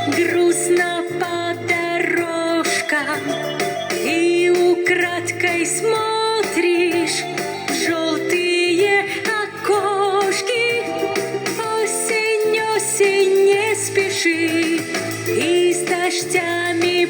грустно по дорожкам, и украдкой смотришь в желтые окошки. Осень, осень, не спеши, и с дождями